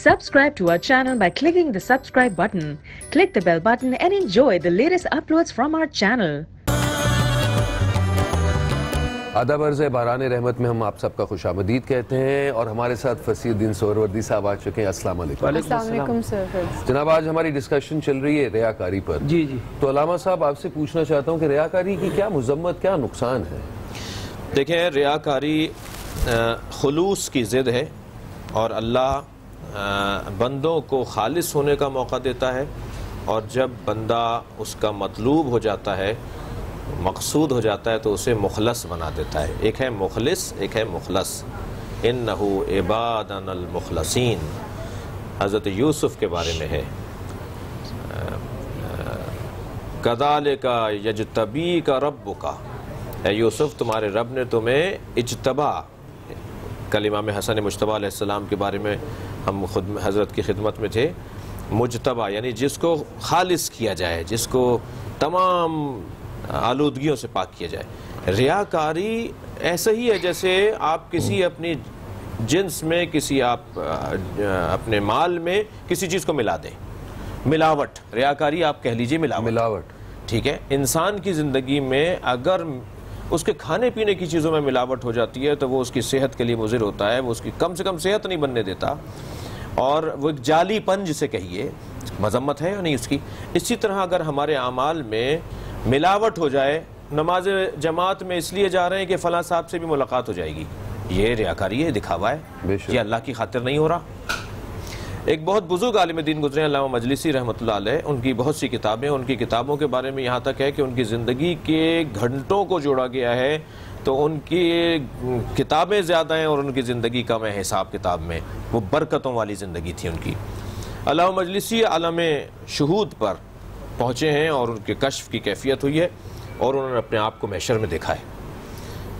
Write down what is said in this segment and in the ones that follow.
Subscribe to our channel by clicking the subscribe button. Click the bell button and enjoy the latest uploads from our channel. آداب عرض باران رحمت میں ہم آپ سب کا خوش آمدید کہتے ہیں اور ہمارے ساتھ فصیح الدین سہروردی صاحب آ چکے ہیں. السلام علیکم. السلام علیکم سر. جناب آج ہماری ڈسکشن چل رہی ہے ریاکاری پر. جی تو علامہ صاحب آپ سے پوچھنا چاہتا ہوں کہ ریاکاری کی کیا مذمت کیا نقصان ہے؟ دیکھیں ریاکاری خلوص کی ضد ہے اور اللہ بندوں کو خالص ہونے کا موقع دیتا ہے اور جب بندہ اس کا مطلوب ہو جاتا ہے مقصود ہو جاتا ہے تو اسے مخلص بنا دیتا ہے. ایک ہے مخلص ایک ہے مخلص. انہو عبادنا المخلصین حضرت یوسف کے بارے میں ہے. کذالک یجتبیک ربک اے یوسف تمہارے رب نے تمہیں اجتبا. کل امام حسن مجتبی علیہ السلام کے بارے میں ہم خود حضرت کی خدمت میں تھے. مجتبا یعنی جس کو خالص کیا جائے جس کو تمام آلودگیوں سے پاک کیا جائے. ریاکاری ایسا ہی ہے جیسے آپ کسی اپنی جنس میں کسی آپ اپنے مال میں کسی چیز کو ملا دیں. ملاوٹ ریاکاری آپ کہہ لیجئے ملاوٹ. ٹھیک ہے. انسان کی زندگی میں اگر اس کے کھانے پینے کی چیزوں میں ملاوٹ ہو جاتی ہے تو وہ اس کی صحت کے لیے مضر ہوتا ہے. وہ اس کی کم سے کم صحت نہیں بننے دیتا اور وہ ایک جعلی پن جسے کہیے مذمت ہے یا نہیں اس کی. اسی طرح اگر ہمارے اعمال میں ملاوٹ ہو جائے نماز جماعت میں اس لیے جا رہے ہیں کہ فلاں صاحب سے بھی ملاقات ہو جائے گی یہ ریاکاری ہے دکھاوا ہے. یہ اللہ کی خاطر نہیں ہو رہا. ایک بہت بزرگ عالم دین گزرے علامہ مجلسی رحمۃ اللہ علیہ. ان کی بہت سی کتابیں ان کی کتابوں کے بارے میں یہاں تک ہے کہ ان کی زندگی کے گھنٹوں کو جوڑا گیا ہے تو ان کی کتابیں زیادہ ہیں اور ان کی زندگی کم ہے حساب کتاب میں. وہ برکتوں والی زندگی تھی ان کی. علامہ مجلسی عالم شہود پر پہنچے ہیں اور ان کے کشف کی کیفیت ہوئی ہے اور انہوں نے اپنے آپ کو محشر میں دیکھا ہے.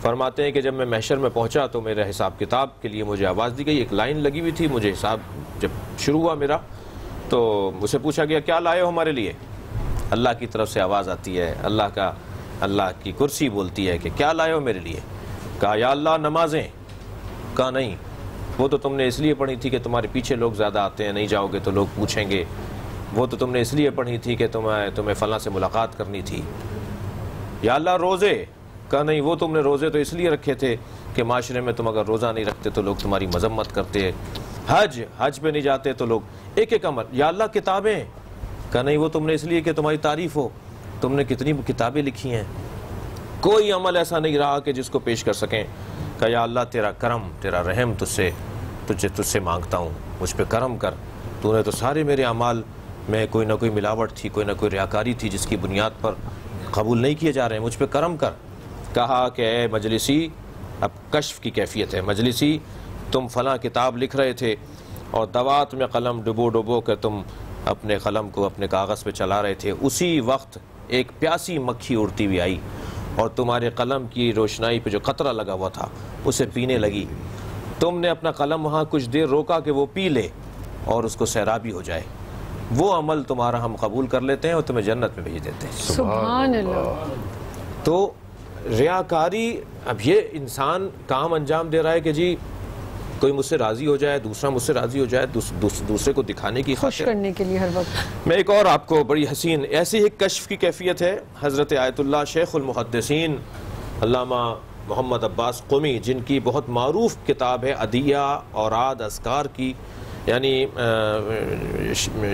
فرماتے ہیں کہ جب میں محشر میں پہنچا تو میرے حساب کتاب کے لیے مجھے آواز دی گئی. ایک لائن لگی ہوئی تھی. مجھے حساب جب شروع ہوا میرا تو مجھ سے پوچھا گیا کیا لائے ہو ہمارے لیے. اللہ کی طرف سے آواز آتی ہے. اللہ کی کرسی بولتی ہے کہ کیا لائے ہو میرے لیے. کہا یا اللہ نمازیں. کہا نہیں وہ تو تم نے اس لیے پڑھی تھی کہ تمہارے پیچھے لوگ زیادہ آتے ہیں نہیں جاؤ گے تو لوگ پوچھیں گے. وہ تو تم نے اس لیے پڑھی تھی کہ تمہیں فلاں سے ملاقات کرنی تھی. یا اللہ روزے. کہا نہیں وہ تم نے روزے تو اس لیے رکھے تھے کہ معاشرے میں تم اگر روزہ نہیں رکھتے تو لوگ تمہاری مذمت کرتے. حج پہ نہیں جاتے تو لوگ ایک ایک عمل. یا اللہ کتابیں. کہا نہیں وہ تم نے اس لیے کہ تمہاری تعریف ہو. تم نے کتنی کتابیں لکھی ہیں. کوئی عمل ایسا نہیں رہا کہ جس کو پیش کر سکیں. کہا یا اللہ تیرا کرم تیرا رحم تجھ سے مانگتا ہوں. مجھ پہ کرم کر. تو نے تو سارے میرے اعمال میں کوئی نہ کوئی ملاوٹ تھی کوئی نہ کوئی ریاکاری تھی جس کی بنیاد پر قبول نہیں کیے جا رہے ہیں. مجھ پہ کرم کر. کہا کہ اے مجلسی اب کشف کی کیفیت ہے. مجلسی تم فلاں کتاب لکھ رہے تھے اور دوات میں قلم ڈبو کر تم اپنے قلم کو اپنے کاغذ پہ چلا رہے تھے. اسی وقت ایک پیاسی مکھی اڑتی ہوئی آئی اور تمہارے قلم کی روشنائی پہ جو قطرہ لگا ہوا تھا اسے پینے لگی. تم نے اپنا قلم وہاں کچھ دیر روکا کہ وہ پی لے اور اس کو سیرابی ہو جائے. وہ عمل تمہارا ہم قبول کر لیتے ہیں اور تمہیں جنت میں بھیج دیتے ہیں. سبحان اللہ. تو ریاکاری اب یہ انسان کام انجام دے رہا ہے کہ جی کوئی مجھ سے راضی ہو جائے دوسرا مجھ سے راضی ہو جائے دوسرے کو دکھانے کی خوش کرنے کے لیے ہر وقت. میں ایک اور آپ کو بڑی حسین ایسی ایک کشف کی کیفیت ہے. حضرت آیت اللہ شیخ المحدثین علامہ محمد عباس قمی جن کی بہت معروف کتاب ہے ادعیہ اوراد اذکار کی. یعنی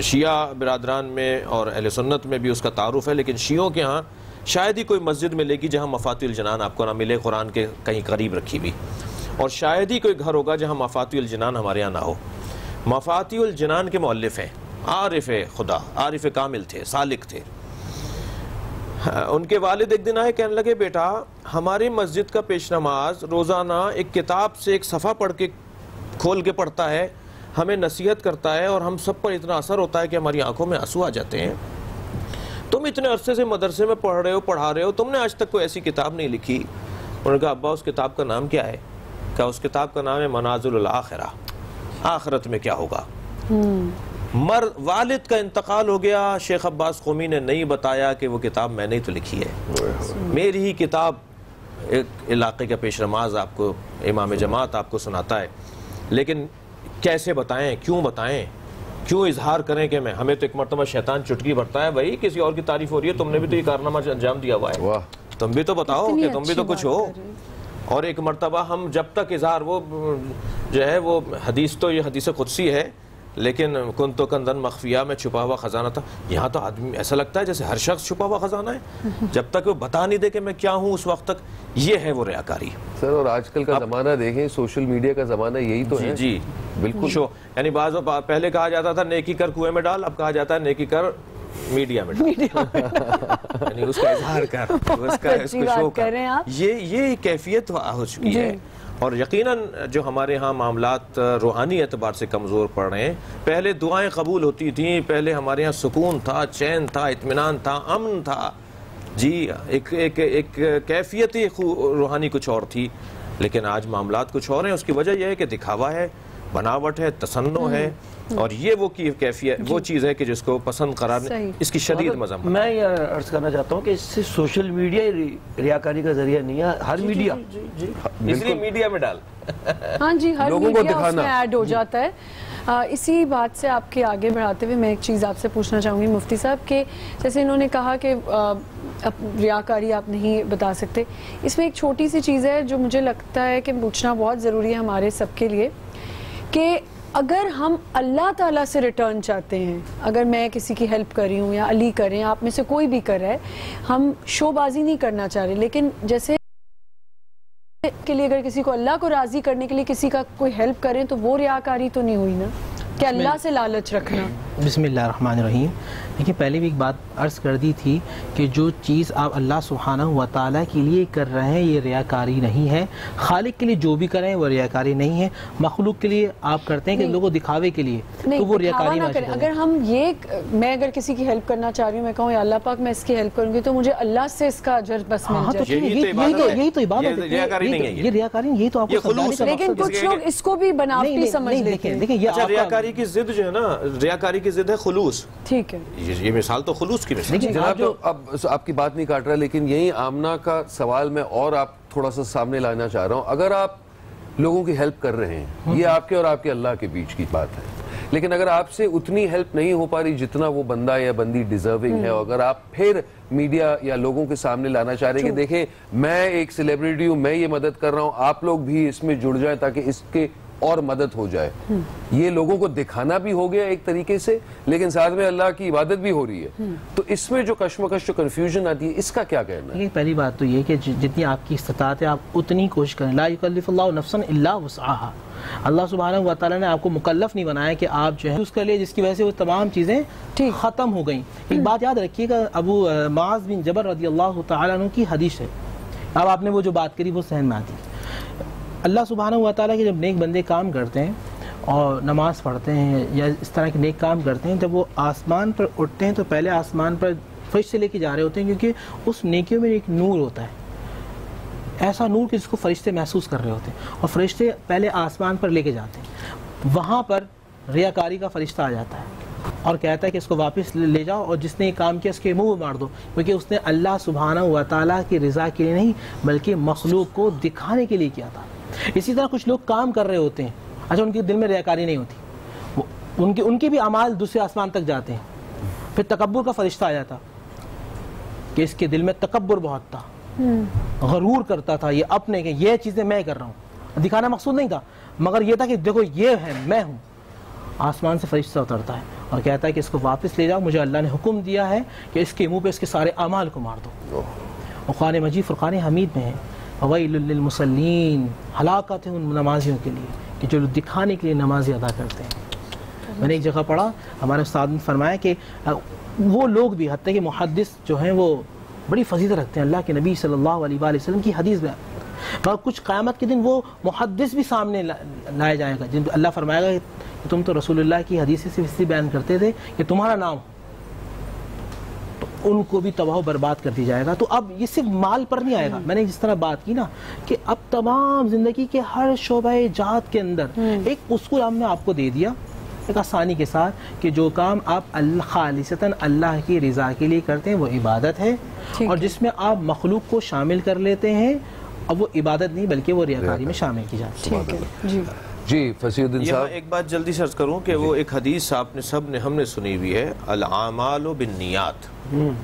شیعہ برادران میں اور اہل سنت میں بھی اس کا تعارف ہے لیکن شیعوں کے ہاں شاید ہی کوئی مسجد ملے گی جہاں مفاتیح الجنان آپ کو نہ ملے قرآن کے کہیں قریب رکھی بھی. اور شاید ہی کوئی گھر ہوگا جہاں مفاتیح الجنان ہمارے یہاں نہ ہو. مفاتیح الجنان کے مؤلف ہیں عارف خدا عارف کامل تھے سالک تھے. ان کے والد ایک دن آئے کہنے لگے بیٹا ہماری مسجد کا پیش نماز روزانہ ایک کتاب سے ایک صفحہ پڑھ کے کھول کے پڑھتا ہے ہمیں نصیحت کرتا ہے اور ہم سب پر اتنا اثر ہوتا ہے کہ ہماری آنکھوں میں آنسو آ جاتے ہیں. تم اتنے عرصے سے مدرسے میں پڑھا رہے ہو تم نے آج تک کوئی ایسی کتاب نہیں لکھی. انہوں نے کہا ابا اس کتاب کا نام کیا ہے. کہا اس کتاب کا نام ہے منازل الاخرہ. آخرت میں کیا ہوگا. والد کا انتقال ہو گیا. شیخ عباس قمی نے نہیں بتایا کہ وہ کتاب میں نے تو لکھی ہے. میری ہی کتاب ایک علاقے کا پیش نماز آپ کو امام جماعت آپ کو سناتا ہے لیکن کیسے بتائیں، کیوں اظہار کریں کہ میں، ہمیں تو ایک مرتبہ شیطان چٹکی بھرتا ہے، بھائی کسی اور کی تعریف ہو رہی ہے، تم نے بھی تو یہ کارنامہ انجام دیا ہوا ہے، تم بھی تو بتاؤ کہ تم بھی تو کچھ ہو. اور ایک مرتبہ ہم جب تک اظہار، وہ جو ہے وہ حدیث، تو یہ حدیث قدسی ہے، لیکن کنت کنزا مخفیہ میں چھپا ہوا خزانہ تھا. یہاں تو آدمی ایسا لگتا ہے جیسے ہر شخص چھپا ہوا خزانہ ہے، جب تک وہ بتا نہیں دے کہ میں کیا ہوں اس وقت تک. یہ ہے وہ ریاکاری سر. اور آج کل کا زمانہ دیکھیں، سوشل میڈیا کا زمانہ یہی تو ہے. جی بالکل. شو یعنی بعض پہلے کہا جاتا تھا نیکی کر کنویں میں ڈال، اب کہا جاتا ہے نیکی کر میڈیا میں ڈال، یعنی اس کا اظہار کر، اس کا شو کر. یہ کیفیت ہو چکی ہے. اور یقیناً جو ہمارے ہاں معاملات روحانی اعتبار سے کمزور پڑ رہے ہیں، پہلے دعائیں قبول ہوتی تھیں، پہلے ہمارے ہاں سکون تھا، چین تھا، اطمینان تھا، امن تھا. جی ایک کیفیت روحانی کچھ اور تھی، لیکن آج معاملات کچھ اور ہیں. اس کی وجہ یہ ہے کہ دکھاوا ہے، بناوٹ ہے، تصنع ہے، اور یہ وہ کیفیت، وہ چیز ہے کہ جس کو پسند قرار نہیں. اس کی شدید مذمت. میں یہ عرض کرنا چاہتا ہوں کہ اس سے سوشل میڈیا ریاکاری کا ذریعہ نہیں ہے، ہر میڈیا، اس لیے میڈیا میں ڈال. ہاں جی، ہر میڈیا اس میں ایڈ ہو جاتا ہے. اسی بات سے آپ کے آگے بڑھاتے ہوئے میں ایک چیز آپ سے پوچھنا چاہوں گی مفتی صاحب، کہ جیسے انہوں نے کہا کہ ریاکاری آپ نہیں بتا سکتے، اس میں ایک چھوٹی سی چیز ہے جو مجھے لگتا ہے کہ پوچھنا بہت ضروری ہے ہمارے سب کے لیے، کہ اگر ہم اللہ تعالیٰ سے ریٹرن چاہتے ہیں، اگر میں کسی کی ہیلپ کر رہی ہوں یا علی کر رہے ہیں، آپ میں سے کوئی بھی کر رہا ہے، ہم شو بازی نہیں کرنا چاہ رہے، لیکن جیسے کے لیے اگر کسی کو اللہ کو راضی کرنے کے لیے کسی کا کوئی ہیلپ کریں تو وہ ریاکاری تو نہیں ہوئی نا، کہ اللہ سے لالچ رکھنا. بسم اللہ الرحمن الرحیم. دیکھیں پہلے بھی ایک بات عرض کر دی تھی کہ جو چیز آپ اللہ سبحانہ و تعالیٰ کے لیے کر رہے ہیں یہ ریاکاری نہیں ہے. خالق کے لیے جو بھی کریں وہ ریاکاری نہیں ہے. مخلوق کے لیے آپ کرتے ہیں کہ لوگوں دکھاوے کے لیے، تو وہ ریاکاری نہ کریں. اگر ہم میں اگر کسی کی ہیلپ کرنا چاہ رہی ہوں، میں کہوں یا اللہ پاک میں اس کی ہیلپ کروں گی تو مجھے اللہ سے اس کا اجر بس مل جائے. یہی تو عبادت ہے، یہ ریاکاری نہیں، یہ تو آپ کو سمجھانے کا. لیکن کچھ لوگ اس کو بھی بناوٹی سمجھ لیتے ہیں. دیکھیں یہ ریاکاری کی ضد جو ہے نا، ریاکاری کی ضد ہے خلوص. ٹھیک ہے، یہ مثال تو خلوص کی مثال. جناب تو اب آپ کی بات نہیں کاٹ رہا، لیکن یہی آمنہ کا سوال میں اور آپ تھوڑا سا سامنے لانا چاہ رہا ہوں. اگر آپ لوگوں کی ہیلپ کر رہے ہیں، یہ آپ کے اور آپ کے اللہ کے بیچ کی بات ہے، لیکن اگر آپ سے اتنی ہیلپ نہیں ہو پا رہی جتنا وہ بندہ یا بندی ڈیزرونگ ہے، اگر آپ پھر میڈیا یا لوگوں کے سامنے لانا چاہ رہے ہیں کہ دیکھیں میں ایک سیلیبریٹی ہوں، میں یہ مدد کر رہا ہوں، آپ لوگ بھی اس میں جڑ جائیں تاکہ اس کے اور مدد ہو جائے، یہ لوگوں کو دکھانا بھی ہو گیا ایک طریقے سے، لیکن ساتھ میں اللہ کی عبادت بھی ہو رہی ہے، تو اس میں جو کشمکش، جو کنفیوژن آتی ہے، اس کا کیا کہنا ہے؟ پہلی بات تو یہ کہ جتنی آپ کی استطاعت ہے آپ اتنی کوشش کریں. لا یکلف اللہ نفسا الا وسعها. اللہ سبحانہ و تعالیٰ نے آپ کو مکلف نہیں بنایا کہ آپ جو ہے اس کے لیے، جس کی وجہ سے وہ تمام چیزیں ختم ہو گئیں. ایک بات یاد رکھیے گا، ابو معاذ بن جبل رضی اللہ تعالیٰ عنہ کی حدیث ہے. اب آپ نے وہ جو بات کری وہ ذہن میں آتی. اللہ سبحانہ و تعالیٰ کے جب نیک بندے کام کرتے ہیں اور نماز پڑھتے ہیں یا اس طرح کے نیک کام کرتے ہیں، جب وہ آسمان پر اٹھتے ہیں تو پہلے آسمان پر فرشتے لے کے جا رہے ہوتے ہیں، کیونکہ اس نیکیوں میں ایک نور ہوتا ہے، ایسا نور کہ جس کو فرشتے محسوس کر رہے ہوتے ہیں، اور فرشتے پہلے آسمان پر لے کے جاتے ہیں. وہاں پر ریاکاری کا فرشتہ آ جاتا ہے اور کہتا ہے کہ اس کو واپس لے جاؤ، اور جس نے یہ کام کیا اس کے منہ میں مار دو، کیونکہ اس نے اللہ سبحانہ و تعالیٰ کی رضا کے لیے نہیں بلکہ مخلوق کو دکھانے کے لیے کیا تھا. اسی طرح کچھ لوگ کام کر رہے ہوتے ہیں، اچھا ان کے دل میں ریاکاری نہیں ہوتی، ان کے بھی اعمال دوسرے آسمان تک جاتے ہیں، پھر تکبر کا فرشتہ آ جاتا کہ اس کے دل میں تکبر بہت تھا، غرور کرتا تھا، یہ اپنے کہ یہ چیزیں میں کر رہا ہوں، دکھانا مقصود نہیں تھا، مگر یہ تھا کہ دیکھو یہ ہے، میں ہوں. آسمان سے فرشتہ اترتا ہے اور کہتا ہے کہ اس کو واپس لے جاؤ، مجھے اللہ نے حکم دیا ہے کہ اس کے منہ پہ اس کے سارے اعمال کو مار دو. قرآن مجید فرقان حمید میں ہے وَوَيْلٌ لِّلْمُصَلِّينَ، ہلاکت ہے ان نمازیوں کے لیے کہ جو دکھانے کے لیے نمازی ادا کرتے ہیں. میں نے ایک جگہ پڑھا، ہمارے استاد نے فرمایا کہ وہ لوگ بھی، حتیٰ کہ محدث جو ہیں وہ بڑی فضیلت رکھتے ہیں اللہ کے نبی صلی اللہ علیہ وآلہ وسلم کی حدیث میں، اور کچھ قیامت کے دن وہ محدث بھی سامنے لائے جائے گا جن اللہ فرمائے گا کہ تم تو رسول اللہ کی حدیث سے اس لیے بیان کرتے تھے کہ تمہارا نام، تو ان کو بھی تباہ و برباد کر دی جائے گا. تو اب یہ صرف مال پر نہیں آئے گا، میں نے جس طرح بات کی نا کہ اب تمام زندگی کے ہر شعبہ جات کے اندر ایک اصول ہم نے آپ کو دے دیا ایک آسانی کے ساتھ کہ جو کام آپ خالصتاً اللہ کی رضا کے لیے کرتے ہیں وہ عبادت ہے، اور جس میں آپ مخلوق کو شامل کر لیتے ہیں اب وہ عبادت نہیں بلکہ وہ ریاکاری میں شامل کی جاتی ہے. جی فصیح الدین صاحب ایک بات جلدی سے عرض کروں کہ وہ ایک حدیث آپ نے سب نے ہم نے سنی ہوئی ہے، الاعمال بالنیات،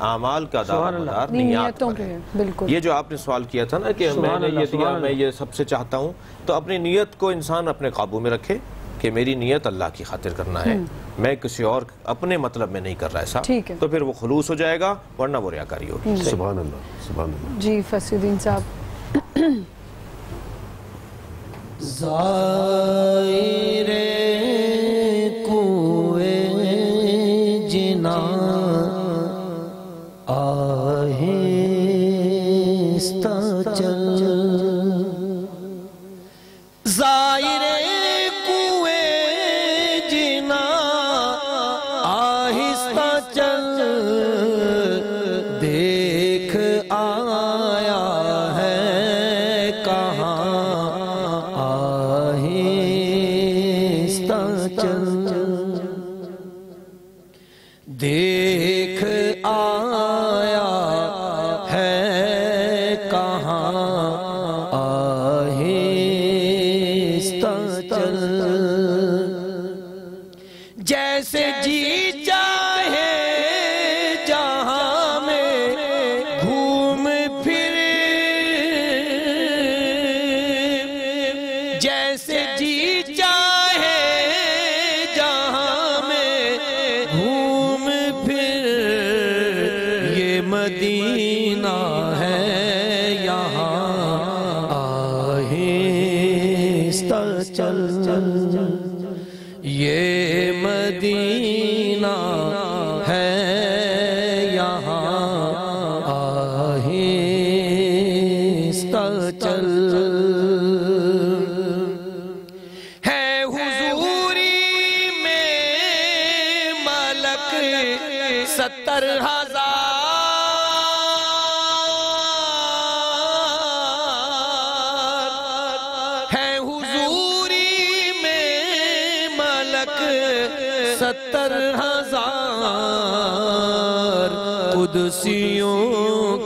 اعمال کا دار نیات پر ہے۔ بالکل یہ جو آپ نے سوال کیا تھا نا کہ میں نے یہ دیا، میں یہ سب سے چاہتا ہوں، تو اپنی نیت کو انسان اپنے قابو میں رکھے کہ میری نیت اللہ کی خاطر کرنا ہے، میں کسی اور اپنے مطلب میں نہیں کر رہا ایسا، تو پھر وہ خلوص ہو جائے گا، ورنہ وہ ریاکاری ہوگی۔ سبحان اللہ سبحان اللہ۔ جی فصیح الدین صاحب۔ زائر کوئے جنا آہستہ چل، زائر کوئے جنا آہستہ چل، دیکھ آیا ہے کہاں دیکھ آیا ہے کہاں آہستہ چل، جیسے جی چاہے جہاں میں گھوم پھر، جیسے جی چاہے جہاں میں گھوم پھر، یہ مدینہ ہے یہاں آہستہ چل، یہ مدینہ ہے یہاں آہستہ چل، ہے حضوری میں ملک 70,000، ہے حضوری میں ملک 70,000، قدسیوں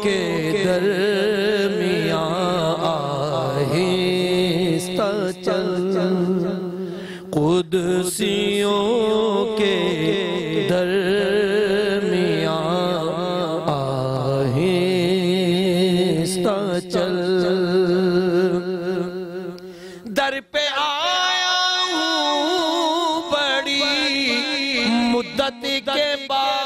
کے درمیان آہستہ چل، قدسیوں کے درمیان آہستہ چل، در پہ آیا ہوں بڑی مدت کے بعد،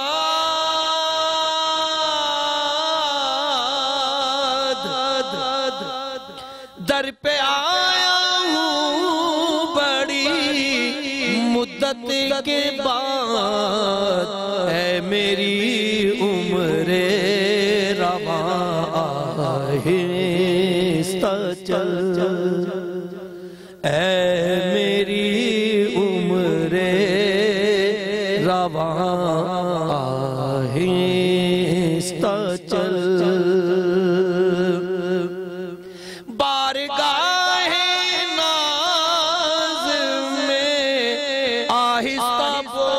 در پہ آیا ہوں بڑی مدت کے بعد، اے میری عمر رواں آہستہ چل، اے میری عمر رواں آہستہ چل، بارگاہ ناز میں آہستہ بول،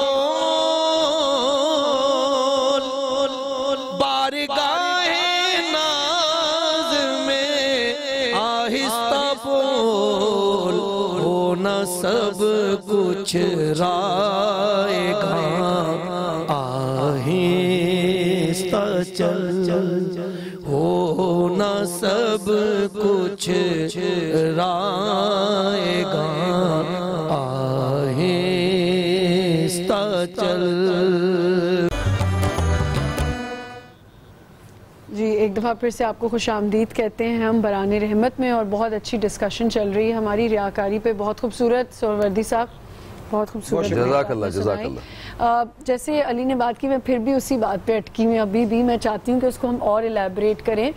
بارگاہ ناز میں آہستہ بول، ہونا سب کچھ رائے گا آہستہ چل، ہونا سب کچھ رائے گا آہستہ چل۔ جی ایک دفعہ پھر سے آپ کو خوش آمدید کہتے ہیں ہم بران رحمت میں، اور بہت اچھی ڈسکشن چل رہی ہے ہماری ریاکاری پہ، بہت خوبصورت سہروردی صاحب، بہت خوبصورت۔ جزاک اللہ جزاک اللہ۔ جیسے علی نے بات کی، میں پھر بھی اسی بات پہ اٹکی میں ابھی بھی میں چاہتی ہوں کہ اس کو ہم اور الیبریٹ کریں،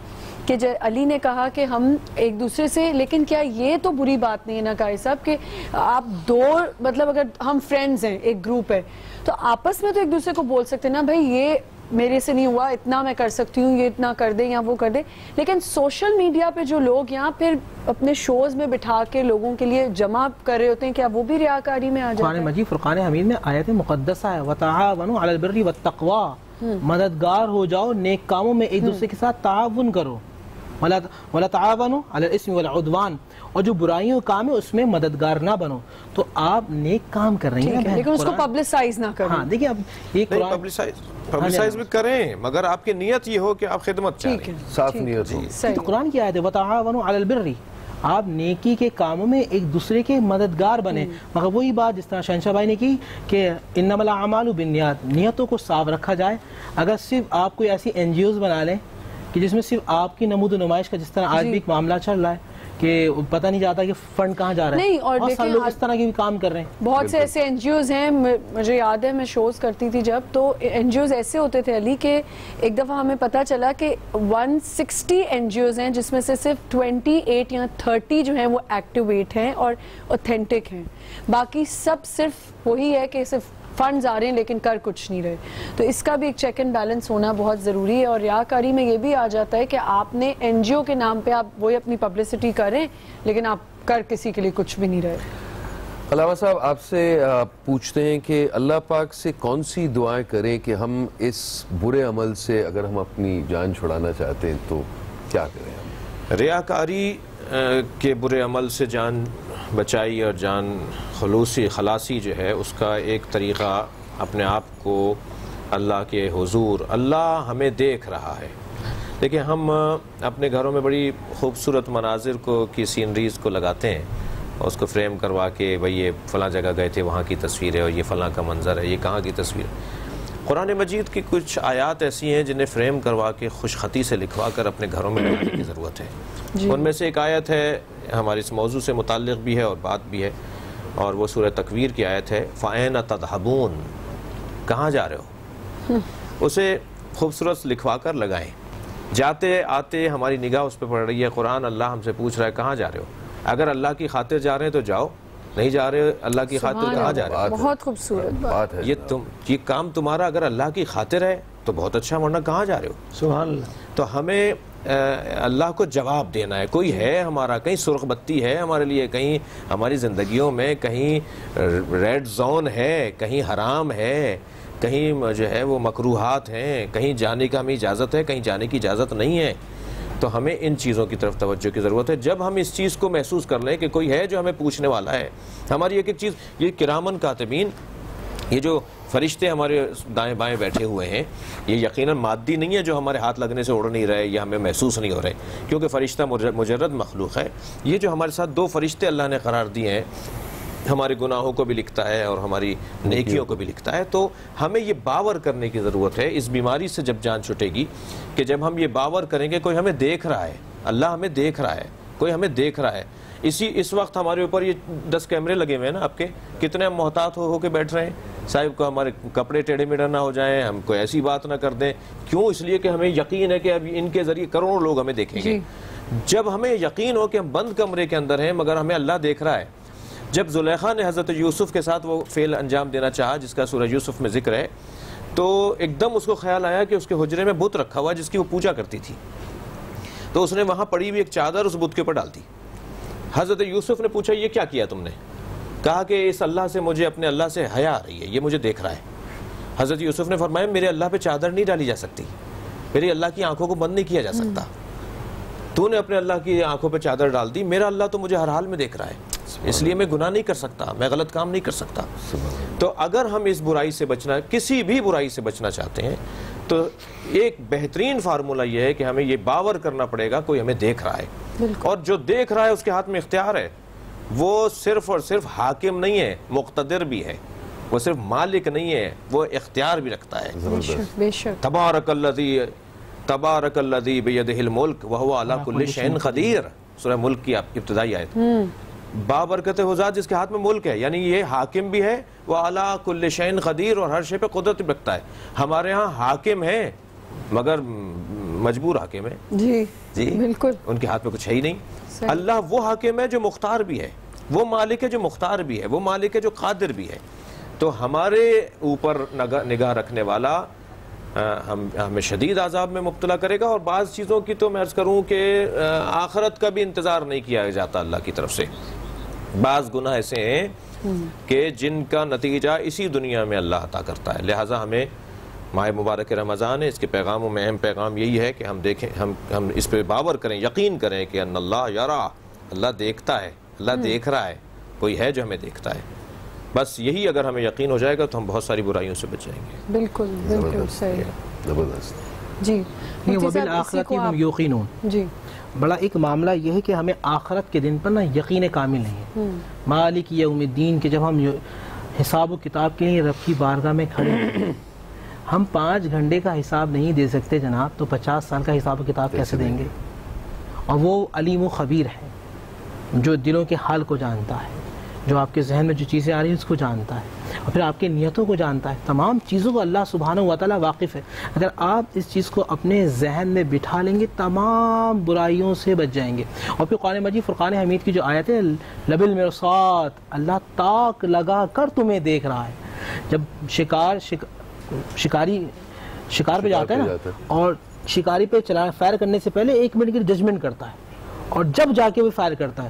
کہ علی نے کہا کہ ہم ایک دوسرے سے، لیکن کیا یہ تو بری بات نہیں ہے نا قاری صاحب کہ آپ دو، مطلب اگر ہم فرینڈز ہیں، ایک گروپ ہے، تو آپس میں تو ایک دوسرے کو بول سکتے ہیں نا بھائی یہ میرے سے نہیں ہوا، اتنا میں کر سکتی ہوں، یہ اتنا کر دے یا وہ کر دے، لیکن سوشل میڈیا پہ جو لوگ یہاں پھر اپنے شوز میں بٹھا کے لوگوں کے لیے جمع کر رہے ہوتے ہیں، کیا وہ بھی ریاکاری میں آ جاتا ہے؟ قرآن مجید فرقان حمید میں آیت مقدسہ ہے وَتَعَاوَنُوا عَلَى الْبِرِّ وَالتَّقْوَىٰ، مددگار ہو جاؤ نیک کاموں میں، ایک دوسرے کے ساتھ تعاون کرو، وَلَا تَعَاوَنُوا عَلَى الْإِثْمِ وَالْعُدْوَانِ، اور جو برائیوں کام ہے اس میں مددگار نہ بنو. تو آپ نیک کام کر رہی ہیں لیکن اس کو پبلسائز نہ کریں. ہاں دیکھیں اب یہ قرآن پبلسائز بھی کریں مگر آپ کی نیت یہ ہو کہ آپ خدمت چاہیں، صاف نیت ہو. تو قرآن کی آیت ہے وَتَعَاوَنُوا عَلَى الْبِرِّ، آپ نیکی کے کاموں میں ایک دوسرے کے مددگار بنے. مگر وہی بات جس طرح شہنشاہ بھائی نے کی کہ انما الاعمال بالنیات، نیتوں کو صاف رکھا جائے. اگر صرف آپ کوئی ایسی این جی اوز بنا لیں کہ جس میں صرف آپ کی نمود و نمائش کا، جس طرح آج بھی ایک معاملہ چل رہا ہے کہ پتہ نہیں جاتا کہ فنڈ کہاں جا رہا ہے، نہیں، اور سارے لوگ اس طرح کے بھی کام کر رہے ہیں. بہت سے ایسے این جی اوز ہیں، مجھے یاد ہے میں شوز کرتی تھی جب، تو این جی اوز ایسے ہوتے تھے علی کہ ایک دفعہ ہمیں پتہ چلا کہ 160 این جی اوز ہیں جس میں سے صرف 28 یا 30 جو ہیں وہ ایکٹیویٹ ہیں اور اوتھینٹک ہیں، باقی سب صرف وہی ہے کہ صرف فنڈز آ رہے ہیں لیکن کر کچھ نہیں رہے. تو اس کا بھی ایک چیک اینڈ بیلنس ہونا بہت ضروری ہے. اور ریاکاری میں یہ بھی آ جاتا ہے کہ آپ نے این جی او کے نام پہ آپ وہی اپنی پبلسٹی کریں لیکن آپ کر کسی کے لیے کچھ بھی نہیں رہے. علامہ صاحب آپ سے پوچھتے ہیں کہ اللہ پاک سے کون سی دعائیں کریں کہ ہم اس برے عمل سے اگر ہم اپنی جان چھڑانا چاہتے ہیں تو کیا کریں ہم؟ ریاکاری کے برے عمل سے جان بچائی اور جان خلاصی جو ہے اس کا ایک طریقہ اپنے آپ کو اللہ کے حضور، اللہ ہمیں دیکھ رہا ہے. دیکھیں ہم اپنے گھروں میں بڑی خوبصورت مناظر کی سینریز کو لگاتے ہیں اور اس کو فریم کروا کے بھئی یہ فلاں جگہ گئے تھے وہاں کی تصویر ہے اور یہ فلاں کا منظر ہے، یہ کہاں کی تصویر ہے. قرآن مجید کی کچھ آیات ایسی ہیں جنہیں فریم کروا کے خوش خطی سے لکھوا کر اپنے گھروں میں لگانے کی ضرورت ہے. ان میں سے ایک آیت ہے ہمارے اس موضوع سے متعلق بھی ہے اور بات بھی ہے، اور وہ سورہ تکویر کی آیت ہے فَأَيْنَ تَذْهَبُونَ، کہاں جا رہے ہو. اسے خوبصورت لکھوا کر لگائیں. جاتے آتے ہماری نگاہ اس پہ پڑ رہی ہے. قرآن اللہ ہم سے پوچھ رہا ہے کہاں جا رہے ہو. اگر اللہ کی خاطر جا رہے ہیں تو جاؤ، نہیں جا رہے اللہ کی خاطر کہاں جا رہے ہیں. بہت خوبصورت بات ہے. یہ کام تمہارا اگر اللہ کی خاطر ہے تو بہت اچھا، ورنہ کہاں جا رہے ہو. سبحان اللہ. تو ہمیں اللہ کو جواب دینا ہے. کوئی ہے ہمارا، کہیں سرخ بتی ہے ہمارے لیے، کہیں ہماری زندگیوں میں کہیں ریڈ زون ہے، کہیں حرام ہے، کہیں جو ہے وہ مکروہات ہیں، کہیں جانے کا ہمیں اجازت ہے، کہیں جانے کی اجازت نہیں ہے. تو ہمیں ان چیزوں کی طرف توجہ کی ضرورت ہے. جب ہم اس چیز کو محسوس کر لیں کہ کوئی ہے جو ہمیں پوچھنے والا ہے، ہماری ایک ایک چیز، یہ کرامن کاتبین، یہ جو فرشتے ہمارے دائیں بائیں بیٹھے ہوئے ہیں، یہ یقیناً مادی نہیں ہے جو ہمارے ہاتھ لگنے سے اڑ نہیں رہے یا ہمیں محسوس نہیں ہو رہے، کیونکہ فرشتہ مجرد مخلوق ہے. یہ جو ہمارے ساتھ 2 فرشتے اللہ نے قرار دیے ہیں، ہمارے گناہوں کو بھی لکھتا ہے اور ہماری نیکیوں کو بھی لکھتا ہے. تو ہمیں یہ باور کرنے کی ضرورت ہے اس بیماری سے جب جان چھٹے گی کہ جب ہم یہ باور کریں گے کوئی ہمیں دیکھ رہا ہے، اللہ ہمیں دیکھ رہا ہے، کوئی ہمیں دیکھ رہا ہے. اس وقت ہمارے اوپر یہ 10 کیمرے لگے ہوئے ہیں نا آپ کے، کتنے ہم محتاط ہو کے بیٹھ رہے ہیں صاحب کو ہمارے کپڑے ٹیڑھے میڑھے نہ ہو جائیں، ہم کوئی ایسی بات نہ کر دیں. کیوں؟ اس لیے کہ ہمیں یقین ہے کہ اب ان کے ذریعے کروڑوں لوگ ہمیں دیکھیں گے. جب ہمیں یقین ہو کہ ہم بند کمرے کے اندر ہیں مگر ہمیں اللہ دیکھ رہا ہے. جب زلیخا نے حضرت یوسف کے ساتھ وہ فعل انجام دینا چاہا جس کا سورہ یوسف میں ذکر ہے، تو ایک دم اس کو خیال آیا کہ اس کے حجرے میں بت رکھا ہوا جس کی وہ پوجا کرتی تھی. تو اس نے وہاں پڑی ہوئی ایک چادر اس بت کے اوپر ڈال دی. حضرت یوسف نے پوچھا یہ کیا کیا تم نے؟ کہا کہ اس اللہ سے مجھے اپنے اللہ سے حیا آ رہی ہے، یہ مجھے دیکھ رہا ہے. حضرت یوسف نے فرمایا میرے اللہ پہ چادر نہیں ڈالی جا سکتی، میری اللہ کی آنکھوں کو بند نہیں کیا جا سکتا. تو نے اپنے اللہ کی آنکھوں پہ چادر ڈال دی، میرا اللہ تو مجھے ہر حال میں دیکھ رہا ہے، اس لیے میں گناہ نہیں کر سکتا، میں غلط کام نہیں کر سکتا. تو اگر ہم اس برائی سے بچنا، کسی بھی برائی سے بچنا چاہتے ہیں تو ایک بہترین فارمولہ یہ ہے کہ ہمیں یہ باور کرنا پڑے گا کوئی ہمیں دیکھ رہا ہے، اور جو دیکھ رہا ہے اس کے ہاتھ میں اختیار ہے. وہ صرف اور صرف حاکم نہیں ہے، مقتدر بھی ہے. وہ صرف مالک نہیں ہے، وہ اختیار بھی رکھتا ہے. تبارک الذی بیدہ الملک وہو علی کل شیء قدیر، سورہ ملک کی ابتدائی آیت. بابرکت ہے وہ ذات جس کے ہاتھ میں ملک ہے، یعنی یہ حاکم بھی ہے، وہ علی کل شیء قدیر، اور ہر شے پہ قدرت بھی رکھتا ہے. ہمارے ہاں حاکم ہے مگر مجبور حاکم ہے. جی بالکل، ان کے ہاتھ میں کچھ ہے ہی نہیں. اللہ وہ حاکم ہے جو مختار بھی ہے، وہ مالک ہے جو مختار بھی ہے، وہ مالک ہے جو قادر بھی ہے. تو ہمارے اوپر نگاہ رکھنے والا ہمیں شدید عذاب میں مبتلا کرے گا. اور بعض چیزوں کی تو میں عرض کروں کہ آخرت کا بھی انتظار نہیں کیا جاتا اللہ کی طرف سے. بعض گناہ ایسے ہیں کہ جن کا نتیجہ اسی دنیا میں اللہ عطا کرتا ہے. لہٰذا ہمیں ماہ مبارک رمضان ہے، اس کے پیغاموں میں اہم پیغام یہی ہے کہ ہم دیکھیں، ہم اس پہ باور کریں، یقین کریں کہ ان اللہ یرا، اللہ دیکھتا ہے، اللہ دیکھ رہا ہے، کوئی ہے جو ہمیں دیکھتا ہے. بس یہی اگر ہمیں یقین ہو جائے گا تو ہم بہت ساری برائیوں سے بچ جائیں گے. بالکل بالکل صحیح. زبردست. جی وبالآخرۃ هم یوقنون. جی بڑا ایک معاملہ یہ ہے کہ ہمیں آخرت کے دن پر نا یقین کامل نہیں ہے. مالک یوم الدین کے جب ہم حساب و کتاب کے لیے رب کی بارگاہ میں کھڑے ہیں، ہم 5 گھنٹے کا حساب نہیں دے سکتے جناب، تو 50 سال کا حساب و کتاب کیسے دیں گے؟ اور وہ علیم و خبیر ہے، جو دلوں کے حال کو جانتا ہے، جو آپ کے ذہن میں جو چیزیں آ رہی ہیں اس کو جانتا ہے، اور پھر آپ کے نیتوں کو جانتا ہے. تمام چیزوں کو اللہ سبحانہ و تعالیٰ واقف ہے. اگر آپ اس چیز کو اپنے ذہن میں بٹھا لیں گے تمام برائیوں سے بچ جائیں گے. اور پھر قرآن مجید فرقان حمید کی جو آیت ہے لبالمرصاد، اللہ تاک لگا کر تمہیں دیکھ رہا ہے. جب شکار پہ جاتا ہے نا، اور شکاری پہ فائر کرنے سے پہلے 1 منٹ کی ججمنٹ کرتا ہے، اور جب جا کے وہ فائر کرتا ہے،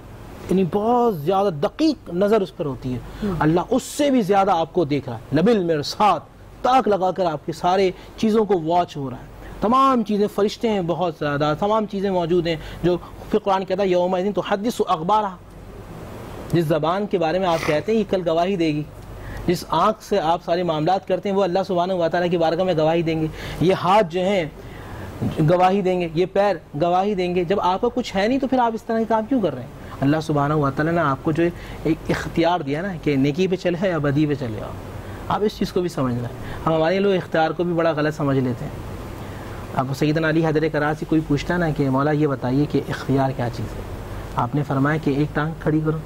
یعنی بہت زیادہ دقیق نظر اس پر ہوتی ہے. اللہ اس سے بھی زیادہ آپ کو دیکھ رہا ہے. لبالمرصاد، تاک لگا کر آپ کی سارے چیزوں کو واچ ہو رہا ہے. تمام چیزیں، فرشتے ہیں بہت زیادہ، تمام چیزیں موجود ہیں. جو پھر قرآن کہتا ہے یومئذ تحدث اخبارہا، جس زبان کے بارے میں آپ کہتے ہیں یہ کل گواہی دے گی، جس آنکھ سے آپ سارے معاملات کرتے ہیں وہ اللہ سبحانہ و تعالیٰ کی بارگاہ میں گواہی دیں گے. یہ ہاتھ جو ہیں گواہی دیں گے، یہ پیر گواہی دیں گے. جب آپ کا کچھ ہے نہیں تو پھر آپ اس طرح کے کام کیوں کر رہے ہیں؟ اللہ سبحانہ و تعالیٰ نے آپ کو جو ایک اختیار دیا نا کہ نیکی پہ چلے یا بدی پہ چلے آؤ، آپ اس چیز کو بھی سمجھنا ہے. ہم ہمارے لوگ اختیار کو بھی بڑا غلط سمجھ لیتے ہیں. اب سیدنا علی حیدر کرار سے کوئی پوچھتا نا کہ مولا یہ بتائیے کہ اختیار کیا چیز ہے، آپ نے فرمایا کہ ایک ٹانگ کھڑی کرو،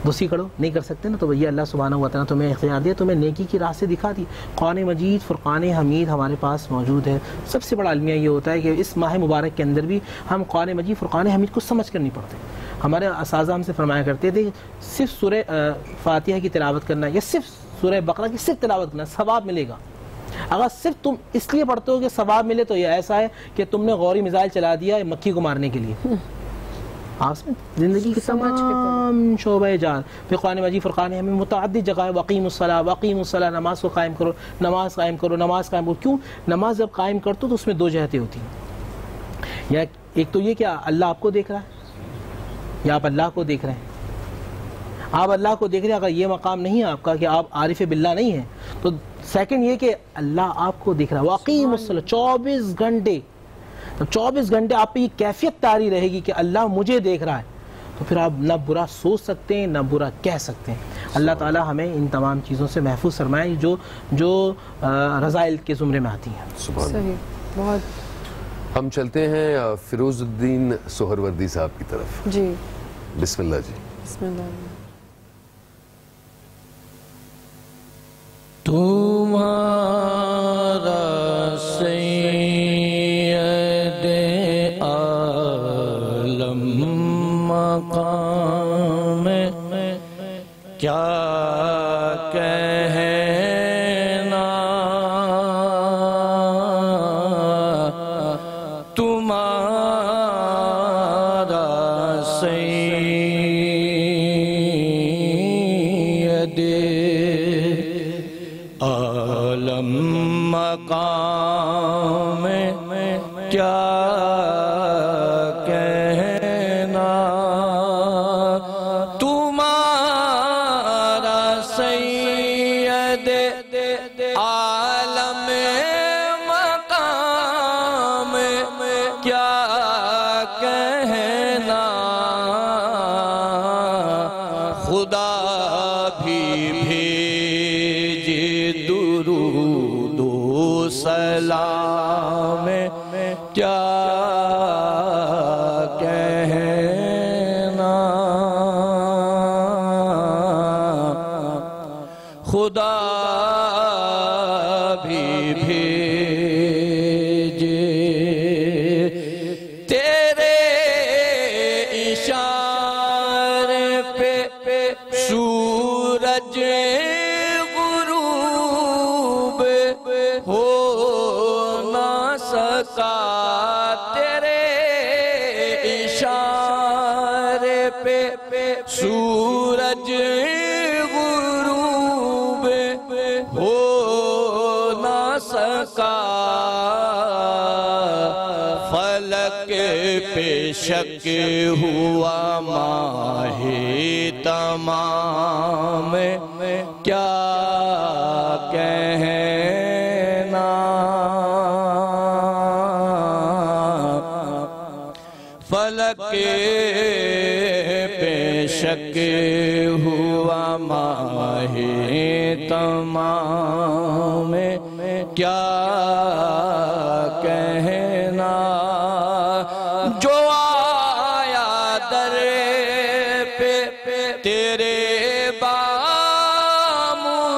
دوسری کرو، نہیں کر سکتے نا، تو یہ اللہ سبحانہ و تعالیٰ تمہیں اختیار دیا، تمہیں نیکی کی راہ سے دکھا دی. قرآن مجید فرقان حمید ہمارے پاس موجود ہے. سب سے بڑا المیہ یہ ہوتا ہے کہ اس ماہ مبارک کے اندر بھی ہم قرآن مجید فرقان حمید کو سمجھ کر نہیں پڑھتے. ہمارے اساتذہ ہم سے فرمایا کرتے تھے صرف سورہ فاتحہ کی تلاوت کرنا یا صرف سورہ بقرہ کی صرف تلاوت کرنا، ثواب ملے گا. اگر صرف تم اس لیے پڑھتے ہو کہ ثواب ملے تو یہ ایسا ہے کہ تم نے غوری میزائل چلا دیا مکھی کو مارنے کے لیے. آپ میں زندگی کے تمام شعبہ جان. پھر قرآن مجید فرقان ہمیں متعدد جگہ وقیم الصلاۃ، نماز کو قائم کرو، نماز قائم کرو. کیوں؟ نماز جب قائم کرتے تو اس میں 2 جہتیں ہوتی ہیں. یا ایک تو یہ کہ اللہ آپ کو دیکھ رہا ہے، یا آپ اللہ کو دیکھ رہے ہیں. آپ اللہ کو دیکھ رہے ہیں، اگر یہ مقام نہیں ہے آپ کا کہ آپ عارف باللہ نہیں ہیں، تو سیکنڈ یہ کہ اللہ آپ کو دیکھ رہا ہے. وقیم الصلاۃ، 24 گھنٹے. تو 24 گھنٹے آپ پہ یہ کیفیت طاری رہے گی کہ اللہ مجھے دیکھ رہا ہے، تو پھر آپ نہ برا سوچ سکتے ہیں نہ برا کہہ سکتے ہیں. اللہ تعالی ہمیں ان تمام چیزوں سے محفوظ فرمائے جو رذائل کے زمرے میں آتی ہیں. صحیح. بہت. ہم چلتے ہیں فیروز الدین سہروردی صاحب کی طرف. جی بسم اللہ. جی بسم اللہ. تمہارا سید عالم مقام کیا کہنا، تمہارا سید عالم مقام کیا کہنا، تمہارا سید عالم مقام کیا کہنا، خدا بھی درود و سلام کیا کہنا، خدا بھی بھیجے تیرے اشارے پہ سورج ہو نہ سکا، تیرے اشارے پہ سورج غروب ہو نہ سکا. سکا فلک پہ شک ہوا ماہ تمام کیا کہنا فلک پہ شک ہوا ماہ تمام کیا کہنا جو آیا در پہ تیرے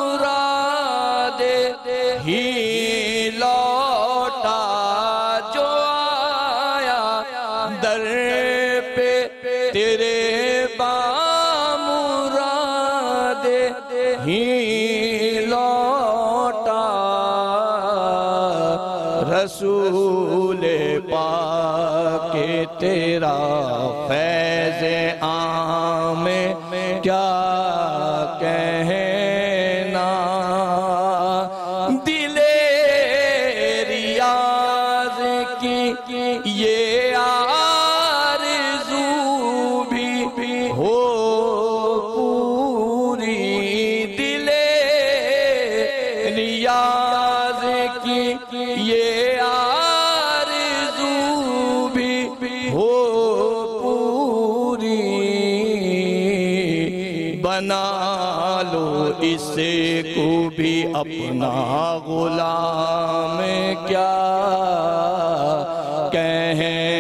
بامراد ہی لوٹا جو آیا در پہ تیرے بامراد ہی لوٹا رسول پاک تیرا فیض عام کیا کہنا دل ریاض کی یہ آرزو بھی ہو پوری دل ریاض کی یہ آرزو بھی ہو پوری بنا لو اس کو بھی اپنا غلام کیا کہیں